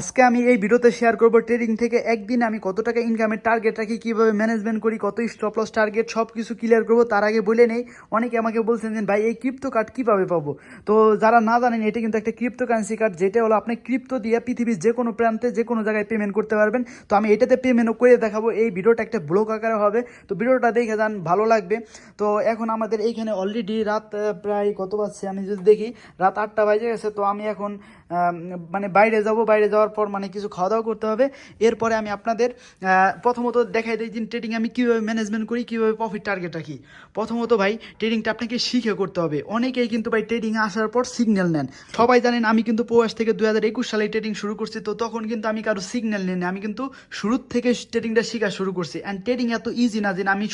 আজকে আমি এই ভিডিওতে শেয়ার করব ট্রেডিং থেকে একদিন আমি কত টাকা ইনকামের টার্গেট রাখি, কিভাবে ম্যানেজমেন্ট করি, কত স্টপ লস টার্গেট সব কিছু ক্লিয়ার করবো। তার আগে বলে নেই, অনেকে আমাকে বলছেন যে ভাই এই ক্রিপ্টো কার্ড কীভাবে পাবো। তো যারা না জানেন, এটা কিন্তু একটা ক্রিপ্টো কারেন্সি কার্ড, যেটা হলো আপনি ক্রিপ্টো দিয়ে পৃথিবীর যে কোনো প্রান্তে যে কোনো জায়গায় পেমেন্ট করতে পারবেন। তো আমি এটাতে পেমেন্টও করে দেখাবো। এই ভিডিওটা একটা ব্লগ আকারে হবে, তো ভিডিওটা দেখে যান, ভালো লাগবে। তো এখন আমাদের এইখানে অলরেডি রাত প্রায় কত বাজছে আমি যদি দেখি, রাত 8টা বাজে গেছে। তো আমি এখন মানে বাইরে যাব, বাইরে যাওয়ার পর মানে কিছু খাওয়া দাওয়া করতে হবে। এরপরে আমি আপনাদের প্রথমত দেখাই দিই যে ট্রেডিং আমি কীভাবে ম্যানেজমেন্ট করি, কীভাবে প্রফিট টার্গেট রাখি। প্রথমত ভাই, ট্রেডিংটা আপনাকে শিখে করতে হবে। অনেকেই কিন্তু ভাই ট্রেডিংয়ে আসার পর সিগন্যাল নেন। সবাই জানেন আমি কিন্তু প্রবাস থেকে 2021 সালে ট্রেডিং শুরু করছি। তো তখন কিন্তু আমি কারো সিগন্যাল নিই না, আমি কিন্তু শুরুর থেকে ট্রেডিংটা শেখা শুরু করছি। অ্যান্ড ট্রেডিং এত ইজি না যে আমি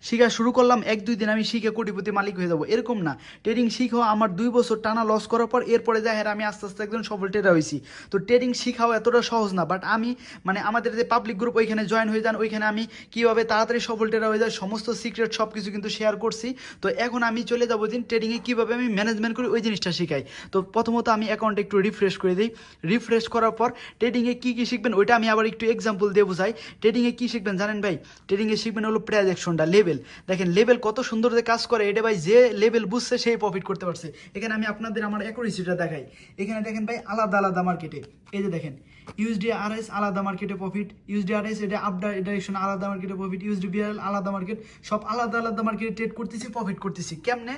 শেখা শুরু করলাম 1-2 দিন আমি শিখে কোটিপতি মালিক হয়ে যাবো, এরকম না। ট্রেডিং শিখেও আমার 2 বছর টানা লস করার পর এরপরে যায় আমি আস্তে আস্তে একজন সফল ট্রেডার হয়েছি। তো ট্রেডিং শিখাও এতটা সহজ না, বাট আমি মানে আমাদের যে পাবলিক গ্রুপ ওইখানে জয়েন হয়ে যান, ওইখানে আমি কীভাবে তাড়াতাড়ি সফল ট্রেডার হয়ে যায় সমস্ত সিক্রেট সব কিছু কিন্তু শেয়ার করছি। তো এখন আমি চলে যাবো যে ট্রেডিংয়ে কীভাবে আমি ম্যানেজমেন্ট করি ওই জিনিসটা শিখাই। তো প্রথমত আমি অ্যাকাউন্টে একটু রিফ্রেশ করে দিই। রিফ্রেশ করার পর ট্রেডিংয়ে কী কী শিখবেন ওইটা আমি আবার একটু এক্সাম্পল দিয়ে বোঝাই। ট্রেডিংয়ে কী শিখবেন জানেন ভাই? ট্রেডিংয়ে শিখবেন হলো প্রাইজেকশনটা, লেভেল। দেখেন লেভেল কত সুন্দর যে কাজ করে, এটা ভাই যে লেভেল বুঝছে সেই প্রফিট করতে পারছে। এখানে আমি আপনাদের আমার অ্যাকুরেসিটা দেখাই। এখানে দেখেন ভাই আলাদা আলাদা মার্কেটে, এই যে দেখেন ইউএসডিআরএস আলাদা মার্কেটে প্রফিট, ইউএসডিআরএস এটা আপ ডাইরেকশন আলাদা মার্কেটে প্রফিট, ইউএসডিবিআর আলাদা মার্কেট, সব আলাদা আলাদা মার্কেটে ট্রেড করতেছি, প্রফিট করতেছি। কেমনে?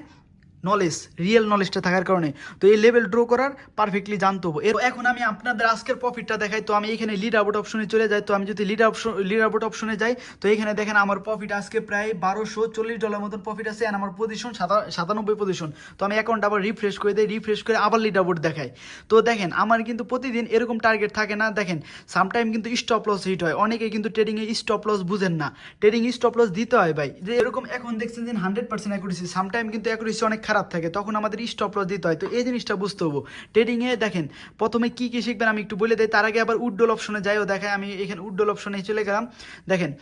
নলেজ, রিয়েল নলেজটা থাকার কারণে। তো এই লেভেল ড্র করার পারফেক্টলি জানতে হবে। এখন আমি আপনাদের আজকের প্রফিটটা দেখাই। তো আমি এখানে লিড আউট অপশনে চলে যাই। তো আমি যদি লিড আউট অপশনে যাই, তো এখানে দেখেন আমার প্রফিট আজকে প্রায় $1240 মতন প্রফিট আছে। আর আমার পজিশন 97 পজিশন। তো আমি অ্যাকাউন্ট আবার রিফ্রেশ করে দিই, রিফ্রেশ করে আবার লিড আউট দেখাই। তো দেখেন আমার কিন্তু প্রতিদিন এরকম টার্গেট থাকে না। দেখেন সামটাইম কিন্তু স্টপ লস হিট হয়। অনেকে কিন্তু ট্রেডিংয়ে স্টপ লস বুঝেন না। ট্রেডিং স্টপ লস দিতে হয় ভাই। যে এরকম এখন দেখছেন যে 100% অ্যাকুরেসি, সামটাইম কিন্তু অ্যাকুরেসি অনেক খারাপ থাকে, তখন আমাদের স্টপ লস দিতে হয়। তো এই জিনিসটা বুঝতে হবো। ট্রেডিংয়ে দেখেন প্রথমে কি কি শিখবেন আমি একটু বলে দিই, তার আগে আবার উড্ডল অপশনে যাইও দেখায়। আমি এখানে উড্ডল অপশনে চলে গেলাম। দেখেন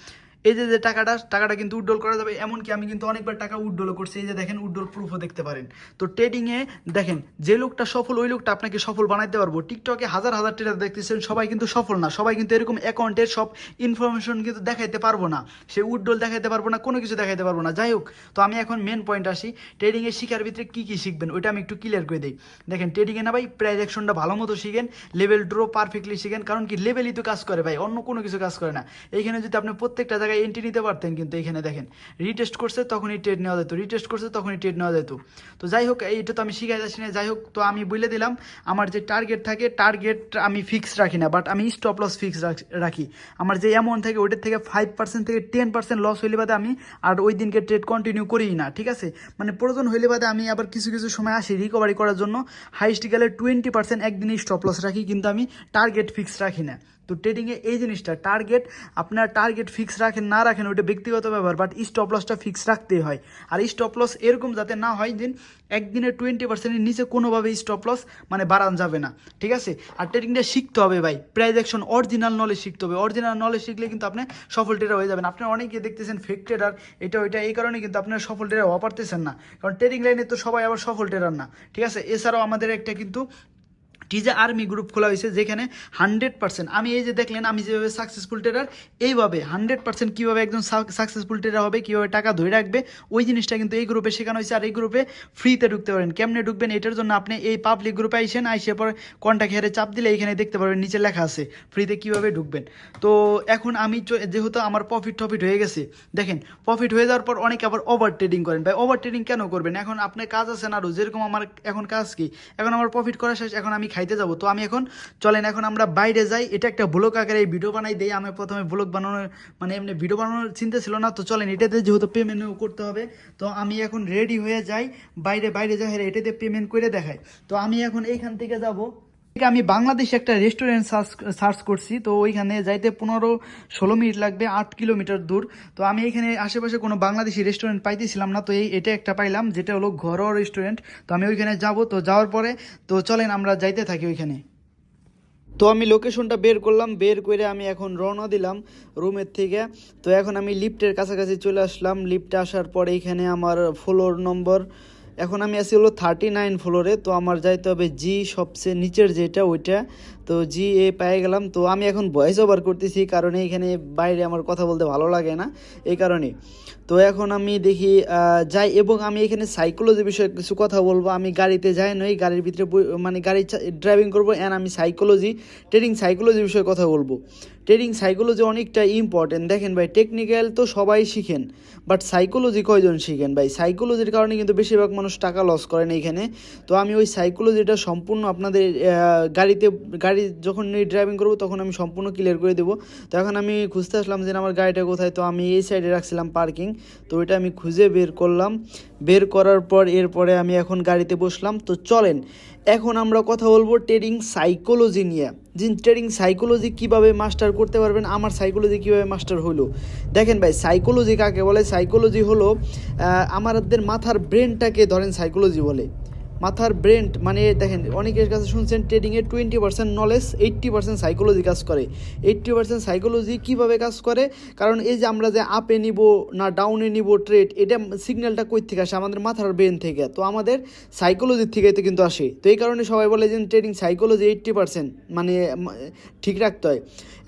এই যে টাকাটা কিন্তু উড্ডল করা যাবে। এমনকি আমি কিন্তু অনেকবার টাকা উড্ডলও করছি, এই যে দেখেন উড্ডল প্রুফও দেখতে পারেন। তো ট্রেডিংয়ে দেখেন যে লোকটা সফল ওই লোকটা আপনাকে সফল বানাইতে পারবো। টিকটকে হাজার হাজার ট্রেডার দেখতেছেন, সবাই কিন্তু সফল না, সবাই কিন্তু এরকম অ্যাকাউন্টের সব ইনফরমেশন কিন্তু দেখাইতে পারবো না। সে উড্ডল দেখাইতে পারবো না, কোনো কিছু দেখাইতে পারবো না। যাই হোক, তো আমি এখন মেন পয়েন্ট আসি। ট্রেডিংয়ে শিখার ভিতরে কী কী শিখবেন ওইটা আমি একটু ক্লিয়ার করে দিই। দেখেন ট্রেডিংয়ে না ভাই প্রাইস অ্যাকশনটা ভালো মতো শিখেন, লেভেল ড্র পারফেক্টলি শিখেন। কারণ কি লেভেলই তো কাজ করে ভাই, অন্য কোনো কিছু কাজ করে না। এইখানে যদি আপনি প্রত্যেকটা জায়গায় এন্ট্রি নিতে পারতেন, কিন্তু এখানে দেখেন রিটেস্ট করছে তখনই ট্রেড নেওয়া যেত, রিটেস্ট করছে তখনই ট্রেড নেওয়া যেত। তো যাই হোক, এইটা তো আমি শিখাই যাচ্ছি না। যাই হোক, তো আমি বলে দিলাম আমার যে টার্গেট থাকে, টার্গেট আমি ফিক্স রাখি না, বাট আমি স্টপ লস ফিক্স রাখি। আমার যে অ্যামাউন্ট থাকে ওইটার থেকে 5% থেকে 10% লস হইলে বাদে আমি আর ওই দিনকে ট্রেড কন্টিনিউ করিই না, ঠিক আছে? মানে প্রয়োজন হইলে বাদে আমি আবার কিছু কিছু সময় আসি রিকভারি করার জন্য। হাইস্ট গেলে 20% একদিনই স্টপ লস রাখি, কিন্তু আমি টার্গেট ফিক্স রাখি না। তো ট্রেডিংয়ে এই জিনিসটা টার্গেট, আপনার টার্গেট ফিক্স রাখেন না রাখেন ওইটা ব্যক্তিগত ব্যাপার, বাট স্টপ লসটা ফিক্স রাখতেই হয়। আর স্টপ লস এরকম যাতে না হয় যে একদিনে 20%-এর নিচে কোনোভাবে স্টপ লস মানে বাড়ানো যাবে না, ঠিক আছে? আর ট্রেডিংটা শিখতে হবে ভাই, প্রাইস অ্যাকশন অরিজিনাল নলেজ শিখতে হবে। অরিজিনাল নলেজ শিখলে কিন্তু আপনি সফল ট্রেডার হয়ে যাবেন। আপনারা অনেকে দেখতেছেন ফেক ট্রেডার, এটা ওইটা, এই কারণে কিন্তু আপনারা সফল ট্রেডার হওয়া পারতেছেন না। কারণ ট্রেডিং লাইনে তো সবাই আবার সফল ট্রেডার না, ঠিক আছে? এছাড়াও আমাদের একটা কিন্তু টিজে আর্মি গ্রুপ খোলা হয়েছে, যেখানে 100% আমি এই যে দেখলেন আমি যেভাবে সাকসেসফুল ট্রেডার, এইভাবে 100% কীভাবে একজন সাকসেসফুল ট্রেডার হবে, কীভাবে টাকা ধরে রাখবে, ওই জিনিসটা কিন্তু এই গ্রুপে শেখানো হয়েছে। আর এই গ্রুপে ফ্রিতে ঢুকতে পারেন। কেমনে ঢুকবেন এটার জন্য আপনি এই পাবলিক গ্রুপে আইসেন, আইসে পরে কন্ট্যাক্ট হেয়ারে চাপ দিলে এখানে দেখতে পারবেন নিচে লেখা আছে ফ্রিতে কীভাবে ঢুকবেন। তো এখন আমি যেহেতু আমার প্রফিট হয়ে গেছে, দেখেন প্রফিট হয়ে যাওয়ার পর অনেকে আবার ওভার ট্রেডিং করেন। ভাই ওভার ট্রেডিং কেন করবেন? এখন আপনার কাজ আছে না আরও, যেরকম আমার এখন কাজ কি, এখন আমার প্রফিট করা শেষ, এখন আমি খাইতে যাব। তো আমি এখন চলেন এখন আমরা বাইরে যাই। এটা একটা ব্লগ আকারে ভিডিও বানাই দেই। আমি প্রথমে ব্লগ বানানোর মানে এমনি ভিডিও বানানোর চিন্তা ছিল না। তো চলেন এটাতে যেহেতু পেমেন্টও করতে হবে, তো আমি এখন রেডি হয়ে যাই, বাইরে যাই, এটাতে পেমেন্ট করে দেখাই। তো আমি এখন এইখান থেকে যাব, আমি বাংলাদেশে একটা রেস্টুরেন্ট সার্চ করছি। তো ওইখানে যাইতে 15-16 মিনিট লাগবে, 8 কিলোমিটার দূর। তো আমি এখানে আশেপাশে কোনো বাংলাদেশি রেস্টুরেন্ট পাইতেছিলাম না। তো এটা একটা পাইলাম, যেটা হলো ঘরোয়া রেস্টুরেন্ট। তো আমি ওইখানে যাব। তো যাওয়ার পরে তো চলেন আমরা যাইতে থাকি ওইখানে। তো আমি লোকেশনটা বের করলাম, বের করে আমি এখন রওনা দিলাম রুমের থেকে। তো এখন আমি লিফটের কাছাকাছি চলে আসলাম। লিফটে আসার পরে এখানে আমার ফ্লোর নম্বর এখন আমি আছি হলো 39 ফ্লোরে। তো আমার যাইতে হবে জি সবচেয়ে নিচের যেটা ওইটা। তো জি এ পেয়ে গেলাম। তো আমি এখন ভয়েস ওভার করতেছি কারণ এইখানে বাইরে আমার কথা বলতে ভালো লাগে না, এই কারণে। তো এখন আমি দেখি যাই, এবং আমি এখানে সাইকোলজি বিষয়ে কিছু কথা বলবো। আমি গাড়িতে যাই নই, গাড়ির ভিতরে মানে গাড়ি ড্রাইভিং করবো, অ্যান্ড আমি ট্রেডিং সাইকোলজি বিষয়ে কথা বলবো। ট্রেডিং সাইকোলজি অনেকটা ইম্পর্টেন্ট। দেখেন ভাই, টেকনিক্যাল তো সবাই শিখেন, বাট সাইকোলজি কয়জন শিখেন ভাই? সাইকোলজির কারণে কিন্তু বেশিরভাগ মানুষ টাকা লস করেন এইখানে। তো আমি ওই সাইকোলজিটা সম্পূর্ণ আপনাদের গাড়ি যখন ড্রাইভিং করবো তখন আমি সম্পূর্ণ ক্লিয়ার করে দেবো। তো এখন আমি খুঁজতে আসলাম যে আমার গাড়িটা কোথায়। তো আমি এই সাইডে রাখছিলাম পার্কিং, তো এটা আমি খুঁজে বের করলাম। বের করার পর এরপরে আমি এখন গাড়িতে বসলাম। তো চলেন এখন আমরা কথা বলবো ট্রেডিং সাইকোলজি নিয়ে, যে ট্রেডিং সাইকোলজি কীভাবে মাস্টার করতে পারবেন, আমার সাইকোলজি কীভাবে মাস্টার হলো। দেখেন ভাই, সাইকোলজি কাকে বলে? সাইকোলজি হলো আমাদের মাথার ব্রেনটাকে ধরেন সাইকোলজি বলে। মাথার ব্রেন মানে দেখেন, অনেকের কাছে শুনছেন ট্রেডিংয়ে 20% নলেজ, 80% সাইকোলজি কাজ করে। 80% সাইকোলজি কীভাবে কাজ করে? কারণ এই যে আমরা যে আপে নিব না ডাউনে নিব ট্রেড, এটা সিগন্যালটা কই থেকে আসে? আমাদের মাথার ব্রেন থেকে। তো আমাদের সাইকোলজির থেকে তো কিন্তু আসে। তো এই কারণে সবাই বলে যে ট্রেডিং সাইকোলজি 80% মানে ঠিক রাখতে হয়।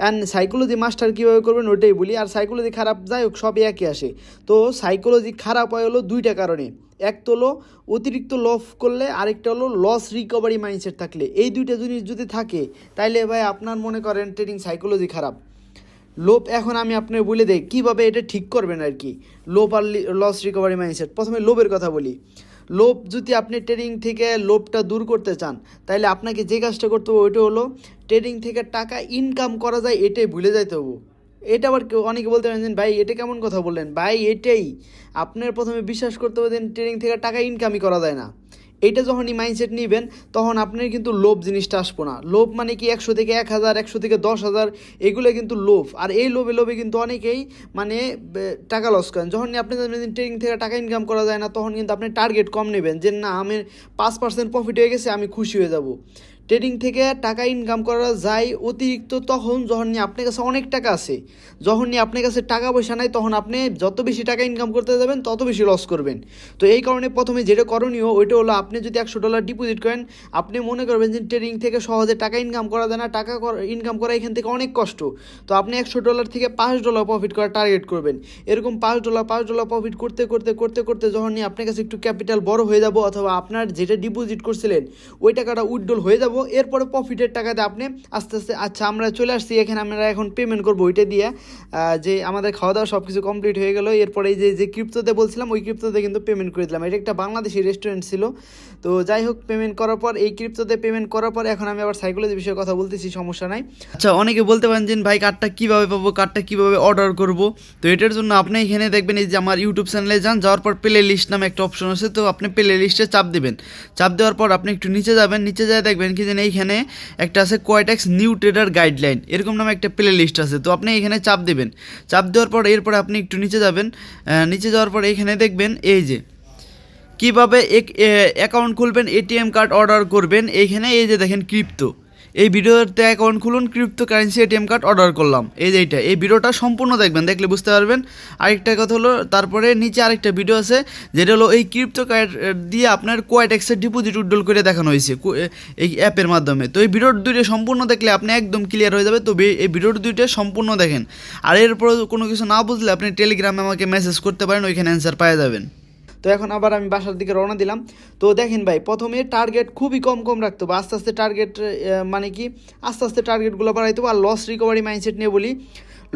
অ্যান্ড সাইকোলজি মাস্টার কীভাবে করবেন ওইটাই বলি। আর সাইকোলজি খারাপ যাই হোক সবই একই আসে। তো সাইকোলজি খারাপ হয় হলো দুইটা কারণে। এক তো হলো অতিরিক্ত লস করলে, আরেকটা হলো লস রিকভারি মাইন্ডসেট থাকলে। এই দুইটা জিনিস যদি থাকে তাইলে ভাই আপনার মনে করেন ট্রেডিং সাইকোলজি খারাপ। লোভ, এখন আমি আপনার বলে দেই কীভাবে এটা ঠিক করবেন আর কি। লোভ আর লস রিকভারি মাইন্ডসেট। প্রথমে লোভের কথা বলি। লোভ, যদি আপনি ট্রেডিং থেকে লোভটা দূর করতে চান তাহলে আপনাকে যে কাজটা করতে হবে ওইটা হলো ট্রেডিং থেকে টাকা ইনকাম করা যায় এটাই ভুলে যাইতে হবে। এটা আবার অনেকে বলতে পারেন ভাই এটা কেমন কথা বললেন? ভাই এটাই আপনার প্রথমে বিশ্বাস করতে হবে যে ট্রেডিং থেকে টাকা ইনকামই করা যায় না। এইটা যখনই মাইন্ডসেট নেবেন তখন আপনার কিন্তু লোভ জিনিসটা আসবো না। লোভ মানে কি 100 থেকে 1000, 100 থেকে 10,000, এগুলো কিন্তু লোভ। আর এই লোভে কিন্তু অনেকেই মানে টাকা লস করেন। যখন আপনি ট্রেডিং থেকে টাকা ইনকাম করা যায় না তখন কিন্তু আপনি টার্গেট কম নেবেন, যে না আমি 5% প্রফিট হয়ে গেছে আমি খুশি হয়ে যাব। ট্রেডিং থেকে টাকা ইনকাম করা যায় অতিরিক্ত তখন যখন আপনার কাছে অনেক টাকা আছে। যখন আপনার কাছে টাকা পয়সা নাই তখন আপনি যত বেশি টাকা ইনকাম করতে যাবেন তত বেশি লস করবেন। তো এই কারণে প্রথমে যেটা করণীয় ওইটা হলো আপনি যদি $100 ডিপোজিট করেন, আপনি মনে করবেন যে ট্রেডিং থেকে সহজে টাকা ইনকাম করা যায় না, টাকা ইনকাম করা এখান থেকে অনেক কষ্ট। তো আপনি $100 থেকে $5 প্রফিট করার টার্গেট করবেন। এরকম $5 প্রফিট করতে করতে করতে করতে যখন আপনার কাছে একটু ক্যাপিটাল বড় হয়ে যাব, অথবা আপনার যেটা ডিপোজিট করছিলেন ওই টাকাটা উইথড্রল হয়ে যাব, এরপরে প্রফিটের টাকাতে আপনি আস্তে আস্তে আচ্ছা আমরা চলে আসছি এখানে, আমরা এখন পেমেন্ট করবো ওইটা দিয়ে। যে আমাদের খাওয়া দাওয়া সব কিছু কমপ্লিট হয়ে গেল। এরপরে এই যে ক্রিপ্টোতে বলছিলাম ওই ক্রিপ্টোতে কিন্তু পেমেন্ট করে দিলাম। এটা একটা বাংলাদেশি রেস্টুরেন্ট ছিল। তো যাই হোক, পেমেন্ট করার পর এই ক্রিপ্টোতে পেমেন্ট করার পর এখন আমি আবার সাইকোলজি বিষয়ে কথা বলতেছি, সমস্যা নাই। আচ্ছা, অনেকে বলতে পারেন যে ভাই কার্ডটা কীভাবে পাবো, কার্ডটা কীভাবে অর্ডার করবো। তো এটার জন্য আপনি এখানে দেখবেন এই যে আমার ইউটিউব চ্যানেলে যাওয়ার পর প্লে লিস্ট নামে একটা অপশন আছে। তো আপনি প্লে লিস্টে চাপ দেবেন। চাপ দেওয়ার পর আপনি একটু নিচে যাবেন, নিচে যায় দেখবেন কি যেন এইখানে একটা আছে কোয়াইটেক্স নিউ ট্রেডার গাইডলাইন, এরকম নামে একটা প্লে লিস্ট আছে। তো আপনি এখানে চাপ দেবেন। চাপ দেওয়ার পর এরপরে আপনি একটু নিচে যাবেন। নিচে যাওয়ার পর এইখানে দেখবেন এই যে কীভাবে অ্যাকাউন্ট খুলবেন, এটিএম কার্ড অর্ডার করবেন। এইখানে এই যে দেখেন ক্রিপ্টো, এই ভিডিওতে অ্যাকাউন্ট খুলুন, crypto currency ATM card order করলাম। এই ভিডিওটা সম্পূর্ণ দেখবেন, দেখলে বুঝতে পারবেন। আরেকটা কথা হলো তারপরে নিচে আরেকটা ভিডিও আছে যেটা হলো এই ক্রিপ্টো কার্ড দিয়ে আপনার কোয়াইটেক্সের ডিপোজিট উইথড্রল করে দেখানো হয়েছে এই অ্যাপের মাধ্যমে। তো এই ভিডিওর দুইটা সম্পূর্ণ দেখলে আপনি একদম ক্লিয়ার হয়ে যাবে। তো এই ভিডিওর দুইটা সম্পূর্ণ দেখেন। আর এরপর কোনো কিছু না বুঝলে আপনি টেলিগ্রামে আমাকে মেসেজ করতে পারেন, ওইখানে অ্যান্সার পেয়ে যাবেন। তো এখন আবার আমি বাসার দিকে রওনা দিলাম। তো দেখেন ভাই, প্রথমে টার্গেট খুবই কম রাখতে হবে, আস্তে আস্তে টার্গেট মানে কি আস্তে আস্তে টার্গেটগুলো বাড়াইতে হবে। আর লস রিকভারি মাইন্ডসেট নিয়ে বলি,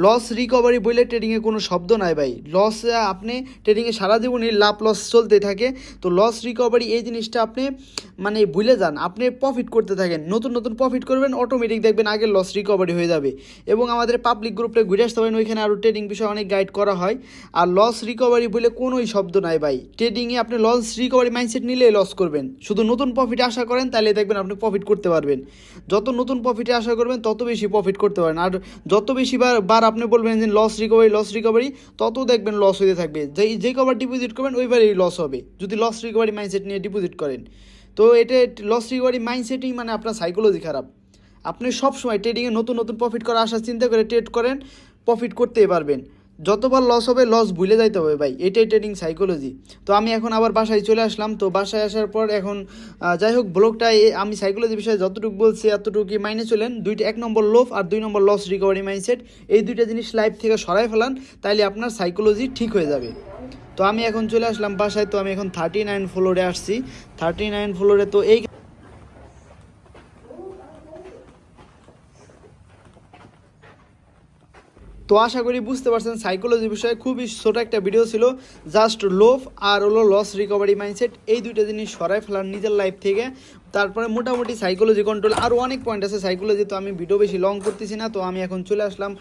লস রিকভারি বলে ট্রেডিংয়ে কোনো শব্দ নাই ভাই। লস আপনি ট্রেডিংয়ে সারা জীবনই লাভ লস চলতে থাকে। তো লস রিকভারি এই জিনিসটা আপনি মানে ভুলে যান, আপনি প্রফিট করতে থাকেন, নতুন প্রফিট করবেন, অটোমেটিক দেখবেন আগের লস রিকভারি হয়ে যাবে। এবং আমাদের পাবলিক গ্রুপে ঘুরে আসতে পারেন, ওইখানে আরও ট্রেডিং বিষয়ে অনেক গাইড করা হয়। আর লস রিকভারি বলে কোনোই শব্দ নাই ভাই। ট্রেডিংয়ে আপনি লস রিকভারি মাইন্ডসেট নিলেই লস করবেন। শুধু নতুন প্রফিটে আশা করেন তাহলে দেখবেন আপনি প্রফিট করতে পারবেন। যত নতুন প্রফিটে আশা করবেন তত বেশি প্রফিট করতে পারেন। আর যত বেশি বার আপনি বলবেন যে লস রিকভারি, তত দেখবেন লস হতে থাকবে। যেই কবার ডিপোজিট করবেন ওইবারই লস হবে যদি লস রিকভারি মাইন্ডসেট নিয়ে ডিপোজিট করেন। তো এটা লস রিকভারি মাইন্ডসেটই মানে আপনার সাইকোলজি খারাপ। আপনি সবসময় ট্রেডিংয়ে নতুন প্রফিট করার আশা চিন্তা করে ট্রেড করেন, প্রফিট করতেই পারবেন। যতবার লস হবে লস ভুলে যাইতে হবে ভাই, এটাই ট্রেডিং সাইকোলজি। তো আমি এখন আবার বাসায় চলে আসলাম। তো বাসায় আসার পর এখন যাই হোক ব্লগটা আমি সাইকোলজি বিষয়ে যতটুকু বলছি এতটুকুই মাইনে চলেন। এক নম্বর লোভ আর 2 নম্বর লস রিকভারি মাইন্ডসেট, এই দুইটা জিনিস লাইফ থেকে সরাই ফেলান, তাইলে আপনার সাইকোলজি ঠিক হয়ে যাবে। তো আমি এখন চলে আসলাম বাসায়। তো আমি এখন 39 ফ্লোরে আসছি। 39 ফ্লোরে তো এই তো আশা করি বুঝতে পারছেন সাইকোলজি বিষয়ে খুবই ছোট একটা ভিডিও ছিল। জাস্ট লোভ আর হলো লস রিকভারি মাইন্ডসেট, এই দুইটা জিনিস সরাই ফেলার নিজের লাইফ থেকে। তারপরে মোটামুটি সাইকোলজি কন্ট্রোল, আরও অনেক পয়েন্ট আছে সাইকোলজি। তো আমি ভিডিও বেশি লং করতেছি না। তো আমি এখন চলে আসলাম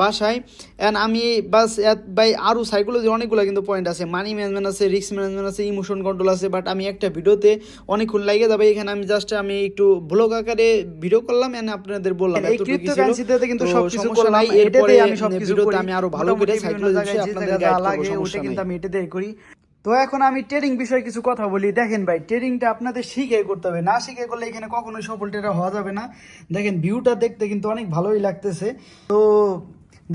বাসায়। অ্যান্ড আমি বাস ভাই আরও সাইকোলজি অনেকগুলো কিন্তু পয়েন্ট আছে, মানি ম্যানেজমেন্ট আছে, রিস্ক ম্যানেজমেন্ট আছে, ইমোশন কন্ট্রোল আছে। বাট আমি একটা ভিডিওতে অনেকক্ষণ লাগিয়ে যাবে, এখানে আমি জাস্ট আমি একটু ব্লগ আকারে ভিডিও করলাম এন্ড আপনাদের বললাম এই ক্রিপ্টোকারেন্সিতে কিন্তু সবকিছু করলাম, এরপরে আমি সবকিছু করি, আমি আরো ভালো করে সাইকোলজি বিষয়ে আপনাদের গাইড করব, লাগে ওটা কিন্তু আমি এটাতেই করি। তো এখন আমি ট্রেডিং বিষয়ে কিছু কথা বলি। দেখেন ভাই, ট্রেডিংটা আপনাদের শিখে করতে হবে, না শিখে করলে এখানে কখনোই সফল ট্রেডার হওয়া যাবে না। দেখেন ভিউটা দেখতে কিন্তু অনেক ভালোই লাগতেছে। তো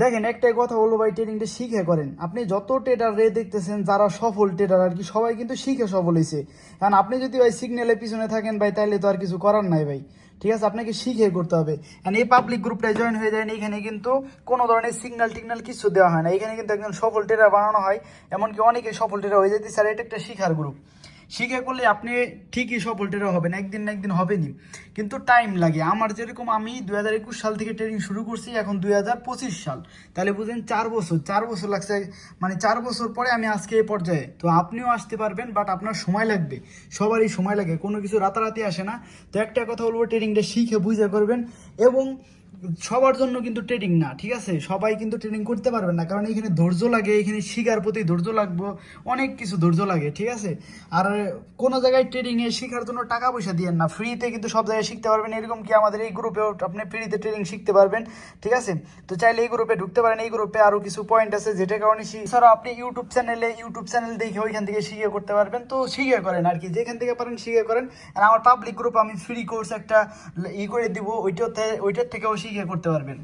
দেখেন একটাই কথা বলবো ভাই, ট্রেডিংটা শিখে করেন। আপনি যত ট্রেডার রে দেখতেছেন যারা সফল ট্রেডার আর কি, সবাই কিন্তু শিখে সফল হয়েছে। কারণ আপনি যদি ভাই সিগন্যালের পিছনে থাকেন ভাই, তাহলে তো আর কিছু করার নাই ভাই, ঠিক আছে? আপনাকে শিখে করতে হবে। অ্যান্ড এই পাবলিক গ্রুপটায় জয়েন হয়ে যায়, এখানে কিন্তু কোনো ধরনের সিগন্যাল টিগনাল কিছু দেওয়া হয় না। এখানে কিন্তু একজন সফল ট্রেডার বানানো হয়, এমনকি অনেকে সফল ট্রেডার হয়ে যেতে স্যার, এটা একটা শিখার গ্রুপ। শিখে করলে আপনি ঠিকই সফল ট্রেডার হবেন, একদিন না একদিন হবেনি, কিন্তু টাইম লাগে। আমার যেরকম আমি 2021 সাল থেকে ট্রেডিং শুরু করছি, এখন 2025 সাল, তাহলে বুঝেন 4 বছর লাগছে। মানে 4 বছর পরে আমি আজকে এই পর্যায়ে। তো আপনিও আসতে পারবেন, বাট আপনার সময় লাগবে, সবারই সময় লাগে, কোনো কিছু রাতারাতি আসে না। তো একটা কথা বলবো, ট্রেডিংটা শিখে বুঝে করবেন। এবং সবার জন্য কিন্তু ট্রেডিং না, ঠিক আছে? সবাই কিন্তু ট্রেডিং করতে পারবেন না, কারণ এখানে ধৈর্য লাগে, এখানে শিখার প্রতি ধৈর্য লাগবে, অনেক কিছু ধৈর্য লাগে, ঠিক আছে? আর কোনো জায়গায় ট্রেডিংয়ে শেখার জন্য টাকা পয়সা দিয়েন না, ফ্রিতে কিন্তু সব জায়গায় শিখতে পারবেন। এরকম কি আমাদের এই গ্রুপেও আপনি ফ্রিতে ট্রেডিং শিখতে পারবেন, ঠিক আছে? তো চাইলে এই গ্রুপে ঢুকতে পারেন। এই গ্রুপে আরও কিছু পয়েন্ট আছে, যেটা কারণে এছাড়াও আপনি ইউটিউব চ্যানেল দেখে ওইখান থেকে শিখে করতে পারবেন। তো শিখে করেন আর কি, যেখান থেকে পারেন শিখে করেন। আর আমার পাবলিক গ্রুপ আমি ফ্রি কোর্স একটা করে দিব, ওইটার থেকেও শিখে করতে পারবেন।